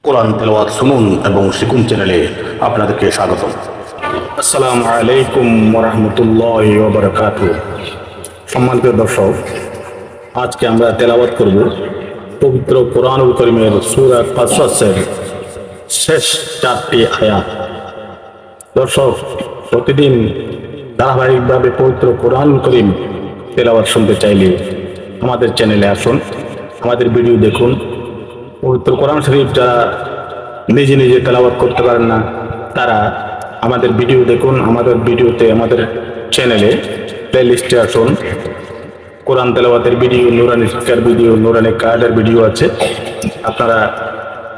কোরআন তেলাওয়াত শুনুন এবং শিখুন চ্যানেলে আপনাদেরকে স্বাগতম। আসসালামু আলাইকুম ওয়া রাহমাতুল্লাহি ওয়া বারাকাতুহু। সম্মানিত দর্শক, আজকে আমরা তেলাওয়াত করব পবিত্র কোরআনুল কারীমের সূরা কাসসের শেষ 4টি আয়াত। দর্শক, প্রতিদিন ধারাবাহিকভাবে পবিত্র কোরআনুল কারীম তেলাওয়াত শুনতে চাইলে আমাদের চ্যানেলে আসুন, আমাদের ভিডিও দেখুন। পবিত্র কোরআন শরীফ যারা নিজে নিজে তেলাওয়াত করতে পারেন না, তারা আমাদের ভিডিও দেখুন। আমাদের ভিডিওতে, আমাদের চ্যানেলে প্লেলিস্টে আসুন, কোরআন তেলাওয়াতের ভিডিও, নুরানি শিক্ষার ভিডিও, নুরানি কায়দার ভিডিও আছে। আপনারা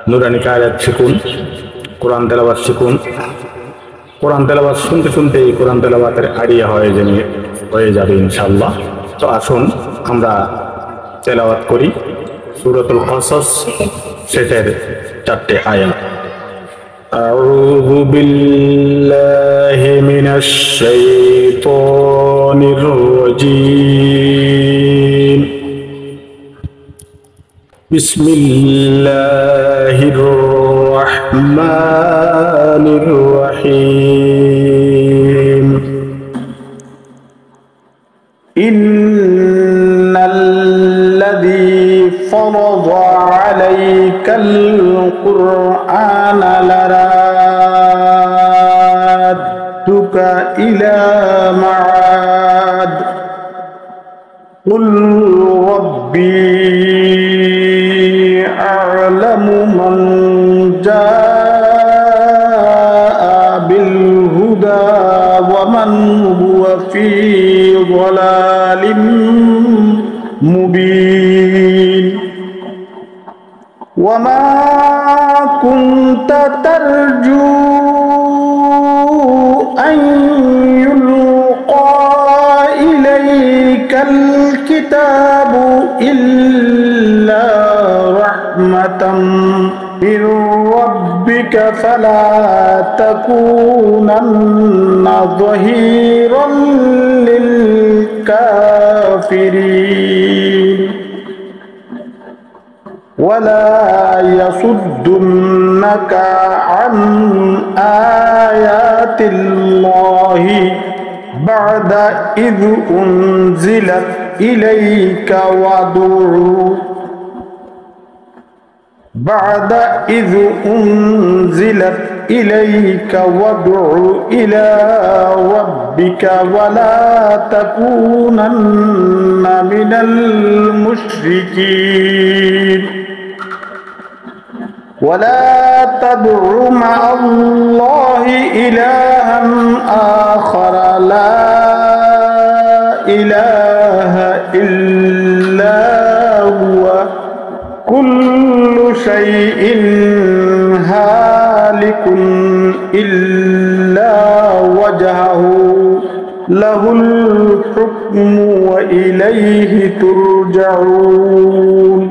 নুরানি কায়দা শিখুন, কোরআন তেলাওয়াত শিখুন। কোরআন তেলাওয়াত শুনতে শুনতে কোরআন তেলাওয়াতের আইডিয়া হয়ে যাবে ইনশাআল্লাহ। তো আসুন আমরা তেলাওয়াত করি সূরাতুল কাসস শেষের 4টে আয়াত। আউযু বিল্লাহি মিনাশ শাইতানির রাজীম। বিসমিল্লাহির রাহমানির রাহিম। ইন্নাল্লাযী ফারাদা আলাইকাল কুরআনা লারাদ্দুকা ইলা মাআদ কুল রাব্বী আ'লামু মান জাআ বিল হুদা ওয়া মান হুয়া ফী ضلالٍ مبين وما كنت ترجو أن يلقى إليك الكتاب إلا رحمة من ربك فلا تكونن ظهيرا للكافرين ولا يصدنك عن آيات الله بعد إذ أنزلت إليك وادع إلى ربك ولا تكونن من المشركين ولا تدع مع الله إلها آخر لا إله إلا هو كل شيء هالك إلا وجهه له الحكم وإليه ترجعون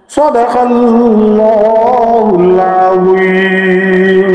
صدق الله العظيم।